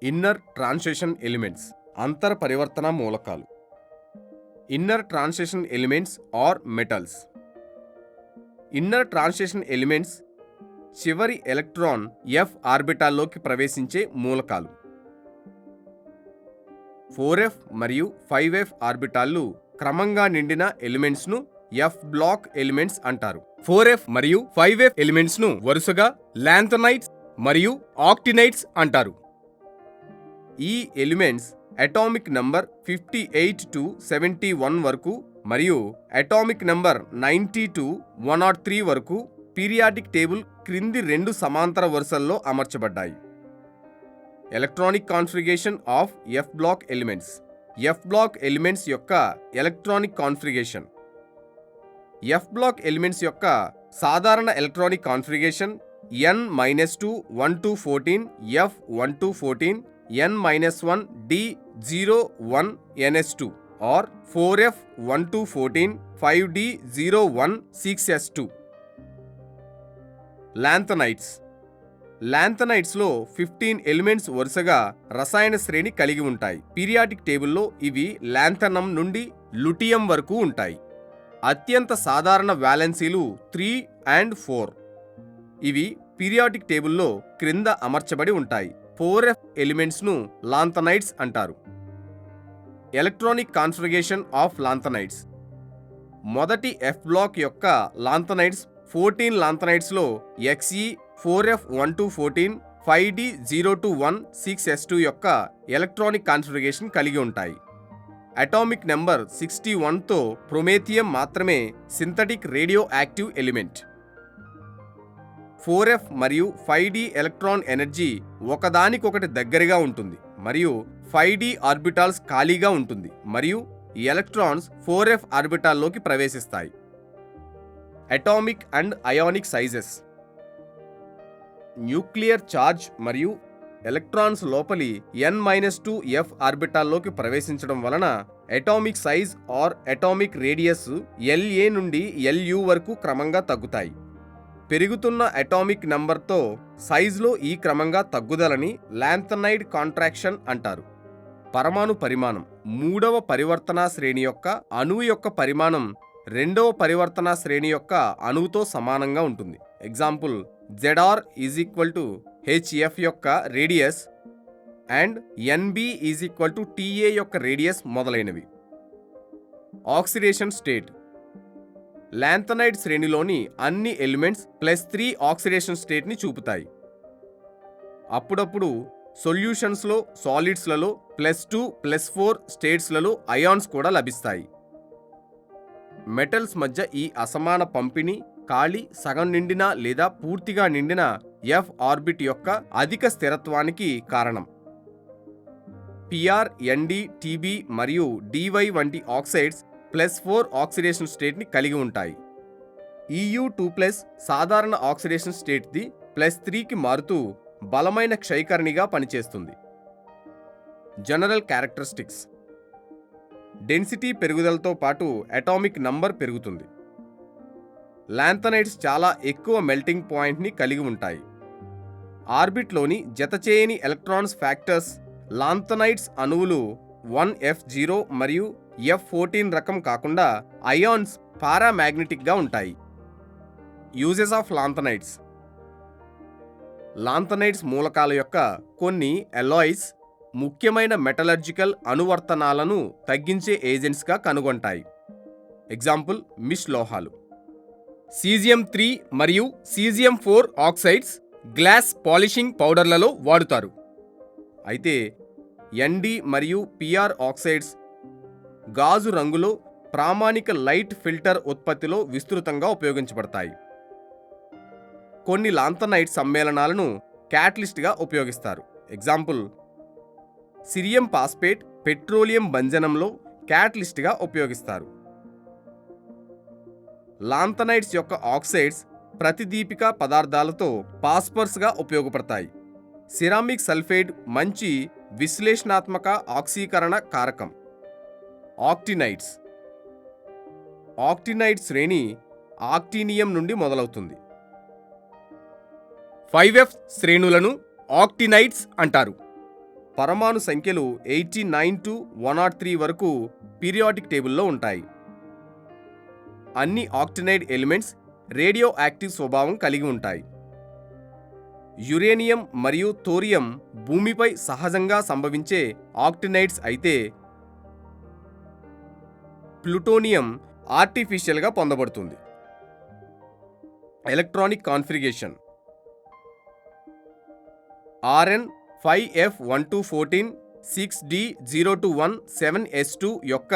Inner transition elements అంతర పరివర్తన మూలకాలు. Inner transition elements are metals. Inner transition elements చివరి ఎలక్ట్రాన్ ఎఫ్ ఆర్బిటాల్లోకి ప్రవేశించే మూలకాలు. 4f మరియు 5f ఆర్బిటాల్లు క్రమంగా నిండిన ఎలిమెంట్స్ ను ఎఫ్ బ్లాక్ ఎలిమెంట్స్ అంటారు. 4f మరియు 5f ఎలిమెంట్స్ ను వరుసగా లాంథనైడ్స్ మరియు ఆక్టినైడ్స్ అంటారు. ఈ ఎలిమెంట్స్ అటామిక్ నంబర్ 58 టు 71 వరకు మరియు అటామిక్ నంబర్ 90 టు 103 వరకు పీరియాడిక్ టేబుల్ క్రింది రెండు సమాంతర వరుసల్లో అమర్చబడ్డాయి. Electronic configuration of F block elements. F block elements యొక్క electronic configuration. F block elements యొక్క సాధారణ electronic configuration n-2 1 to 14 f 1 to 14 n-1 d0 1 ns2 or 4f 1 to 14 5d0 1 6s2. Lanthanides. లాంథనైడ్స్లో 15 elements వరుసగా రసాయన శ్రేణి కలిగి ఉంటాయి. పీరియాడిక్ టేబుల్లో ఇవి లాంథనం నుండి లుటియం వరకు ఉంటాయి. అత్యంత సాధారణ వాలెన్సీలు 3 and 4. ఇవి పీరియాడిక్ టేబుల్లో క్రింద అమర్చబడి ఉంటాయి. 4f ఎలిమెంట్స్ను లాంథనైడ్స్ అంటారు. Electronic configuration of lanthanides. మొదటి ఎఫ్ బ్లాక్ యొక్క లాంథనైడ్స్ 14 లాంథనైడ్స్లో Xe 4f 1 to 14 5d0 to 1 6s2 యొక్క ఎలక్ట్రానిక్ కాన్ఫిగరేషన్ కలిగి ఉంటాయి. అటామిక్ నెంబర్ 61తో ప్రొమేథియం మాత్రమే synthetic radio active element. 4f మరియు 5d ఎలక్ట్రాన్ ఎనర్జీ ఒకదానికొకటి దగ్గరగా ఉంటుంది మరియు 5d ఆర్బిటాల్స్ ఖాళీగా ఉంటుంది మరియు ఈ ఎలక్ట్రాన్స్ 4f ఆర్బిటాల్లోకి ప్రవేశిస్తాయి. Atomic and ionic sizes. Nuclear charge మరియు ఎలక్ట్రాన్స్ లోపలి n-2 f ఆర్బిటాల్లోకి ప్రవేశించడం వలన atomic size are atomic radius La నుండి Lu వరకు క్రమంగా తగ్గుతాయి. పెరుగుతున్న అటామిక్ నంబర్తో సైజులో ఈ క్రమంగా తగ్గుదలని లాంథనైడ్ కాంట్రాక్షన్ అంటారు. పరమాణు పరిమాణం. మూడవ పరివర్తనా శ్రేణి యొక్క అణువు యొక్క పరిమాణం రెండవ పరివర్తనా శ్రేణి యొక్క అణువుతో సమానంగా ఉంటుంది. Example Zr is equal to hf యొక్క radius and Nb is equal to Ta యొక్క రేడియస్ మొదలైనవి. Oxidation state. లాంథనైడ్ శ్రేణిలోని అన్ని ఎలిమెంట్స్ +3 ఆక్సిడేషన్ స్టేట్ని చూపుతాయి. అప్పుడప్పుడు సొల్యూషన్స్లో సాలిడ్స్లలో +2 +4 స్టేట్స్లలో అయాన్స్ కూడా లభిస్తాయి. మెటల్స్ మధ్య ఈ అసమాన పంపిణీ ఖాళీ సగం నిండిన లేదా పూర్తిగా నిండిన ఎఫ్ ఆర్బిట్ యొక్క అధిక స్థిరత్వానికి కారణం. Pr, Nd, Tb మరియు Dy వంటి ఆక్సైడ్స్ +4 ఆక్సిడేషన్ స్టేట్ని కలిగి ఉంటాయి. Eu2+ సాధారణ ఆక్సిడేషన్ స్టేట్ది +3కి మారుతూ బలమైన క్షయకరణిగా పనిచేస్తుంది. General characteristics. డెన్సిటీ పెరుగుదలతో పాటు అటామిక్ నంబర్ పెరుగుతుంది. లాంథనైడ్స్ చాలా ఎక్కువ మెల్టింగ్ పాయింట్ని కలిగి ఉంటాయి. ఆర్బిట్లోని జతచేయని ఎలక్ట్రాన్స్ ఫ్యాక్టర్స్ లాంథనైడ్స్ అణువులు 1f0 మరియు f14 రకం కాకుండా అయాన్స్ పారామాగ్నెటిక్గా ఉంటాయి. Uses of lanthanides. లాంథనైడ్స్ మూలకాల యొక్క కొన్ని అలాయ్స్ ముఖ్యమైన మెటలర్జికల్ అనువర్తనాలను తగ్గించే ఏజెంట్స్గా కనుగొంటాయి. ఎగ్జాంపుల్ మిష్ లోహాలు. Cesium-3 మరియు Cesium-4 ఆక్సైడ్స్ గ్లాస్ పాలిషింగ్ పౌడర్లలో వాడుతారు. అయితే Nd మరియు Pr ఆక్సైడ్స్ గాజు రంగులో ప్రామాణిక లైట్ ఫిల్టర్ ఉత్పత్తిలో విస్తృతంగా ఉపయోగించబడతాయి. కొన్ని లాంథనైడ్ సమ్మేళనాలను క్యాటలిస్ట్గా ఉపయోగిస్తారు. ఎగ్జాంపుల్ సిరియం ఫాస్ఫేట్ పెట్రోలియం బంజనంలో క్యాటలిస్ట్గా ఉపయోగిస్తారు. లాంథనైడ్స్ యొక్క ఆక్సైడ్స్ ప్రతిదీపిక పదార్థాలతో పాస్పర్స్గా ఉపయోగపడతాయి. సిరామిక్ సల్ఫైడ్ మంచి విశ్లేషణాత్మక ఆక్సీకరణ కారకం. ఆక్టినైడ్స్. ఆక్టినైడ్ శ్రేణి ఆక్టీనియం నుండి మొదలవుతుంది. 5f శ్రేణులను ఆక్టినైడ్స్ అంటారు. పరమాణు సంఖ్యలు 89 to 103 వరకు పీరియాడిక్ టేబుల్లో ఉంటాయి. అన్ని ఆక్టినైడ్ ఎలిమెంట్స్ రేడియో యాక్టివ్ స్వభావం కలిగి ఉంటాయి. యురేనియం మరియు థోరియం భూమిపై సహజంగా సంభవించే ఆక్టినైడ్స్ అయితే ప్లూటోనియం ఆర్టిఫిషియల్గా పొందబడుతుంది. Electronic configuration Rn 5f1214 6d0217 7s2 యొక్క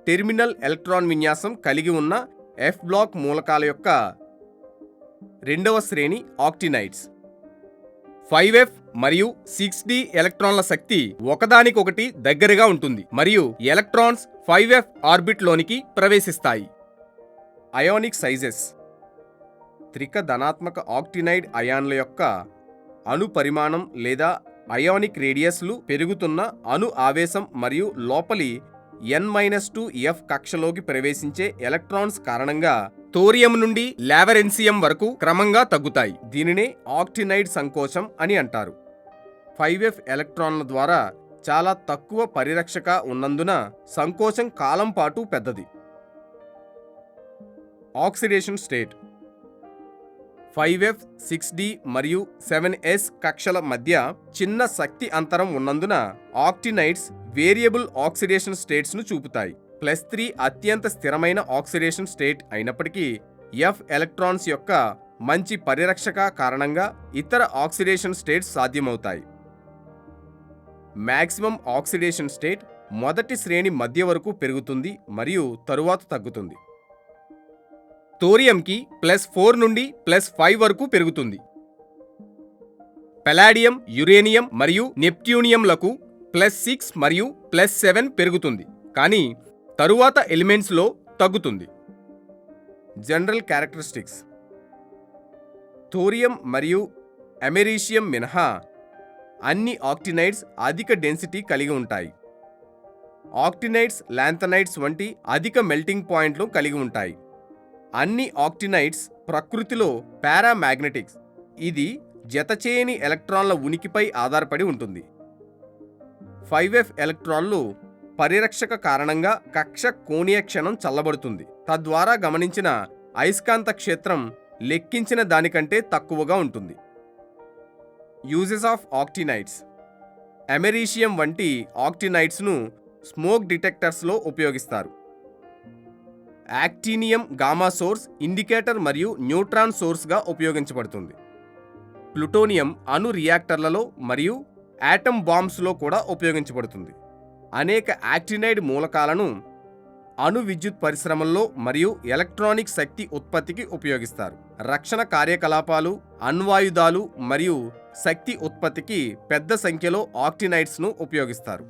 టెర్మినల్ ఎలక్ట్రాన్ విన్యాసం కలిగి ఉన్న F బ్లాక్ మూలకాల యొక్క రెండవ శ్రేణి ఆక్టినైడ్స్. 5f మరియు 6d ఎలక్ట్రాన్ల శక్తి ఒకదానికొకటి దగ్గరగా ఉంటుంది మరియు ఎలక్ట్రాన్స్ 5f ఆర్బిట్లోనికి ప్రవేశిస్తాయి. అయానిక్ సైజెస్ త్రిక ధనాత్మక ఆక్టినైడ్ అయాన్ల యొక్క అణు పరిమాణం లేదా అయానిక్ రేడియస్లు పెరుగుతున్న అణు ఆవేశం మరియు లోపలి n-2f కక్షలోకి ప్రవేశించే ఎలక్ట్రాన్స్ కారణంగా థోరియం నుండి లావరెన్సియం వరకు క్రమంగా తగ్గుతాయి. దీనినే ఆక్టినైడ్ సంకోచం అని అంటారు. 5f ఎలక్ట్రాన్ల ద్వారా చాలా తక్కువ పరిరక్షక ఉన్నందున సంకోచం కాలం పాటు పెద్దది. ఆక్సిడేషన్ స్టేట్ 5f 6d మరియు 7s కక్షల మధ్య చిన్న శక్తి అంతరం ఉన్నందున ఆక్టినైడ్స్ వేరియబుల్ ఆక్సిడేషన్ స్టేట్స్ను చూపుతాయి. +3 అత్యంత స్థిరమైన ఆక్సిడేషన్ స్టేట్ అయినప్పటికీ F ఎలక్ట్రాన్స్ యొక్క మంచి పరిరక్షక కారణంగా ఇతర ఆక్సిడేషన్ స్టేట్స్ సాధ్యమవుతాయి. మ్యాక్సిమం ఆక్సిడేషన్ స్టేట్ మొదటి శ్రేణి మధ్య వరకు పెరుగుతుంది మరియు తరువాత తగ్గుతుంది. థోరియంకి +4 నుండి +5 వరకు పెరుగుతుంది. పలాడియం, యురేనియం మరియు నెప్ట్యూనియంలకు +6 మరియు +7 పెరుగుతుంది, కానీ తరువాత ఎలిమెంట్స్లో తగ్గుతుంది. జనరల్ క్యారెక్టరిస్టిక్స్ థోరియం మరియు అమెరీషియం మినహా అన్ని ఆక్టినైడ్స్ అధిక డెన్సిటీ కలిగి ఉంటాయి. ఆక్టినైడ్స్ లాంథనైడ్స్ వంటి అధిక మెల్టింగ్ పాయింట్లు కలిగి ఉంటాయి. అన్ని ఆక్టినైడ్స్ ప్రకృతిలో పారామాగ్నెటిక్స్, ఇది జతచేయని ఎలక్ట్రాన్ల ఉనికిపై ఆధారపడి ఉంటుంది. 5f ఎలక్ట్రాన్లు పరిరక్షక కారణంగా కక్ష కోణీయ క్షణం చల్లబడుతుంది, తద్వారా గమనించిన అయస్కాంత క్షేత్రం లెక్కించిన దానికంటే తక్కువగా ఉంటుంది. యూజెస్ ఆఫ్ ఆక్టినైడ్స్ అమెరీషియం వంటి ఆక్టినైడ్స్ను స్మోక్ డిటెక్టర్స్లో ఉపయోగిస్తారు. యాక్టీనియం గామా సోర్స్ ఇండికేటర్ మరియు న్యూట్రాన్ సోర్స్గా ఉపయోగించబడుతుంది. ప్లూటోనియం అణు రియాక్టర్లలో మరియు యాటమ్ బాంబ్స్లో కూడా ఉపయోగించబడుతుంది. అనేక యాక్టినైడ్ మూలకాలను అణు విద్యుత్ పరిశ్రమల్లో మరియు ఎలక్ట్రానిక్ శక్తి ఉత్పత్తికి ఉపయోగిస్తారు. రక్షణ కార్యకలాపాలు, అణ్వాయుధాలు మరియు శక్తి ఉత్పత్తికి పెద్ద సంఖ్యలో ఆక్టినైడ్స్ను ఉపయోగిస్తారు.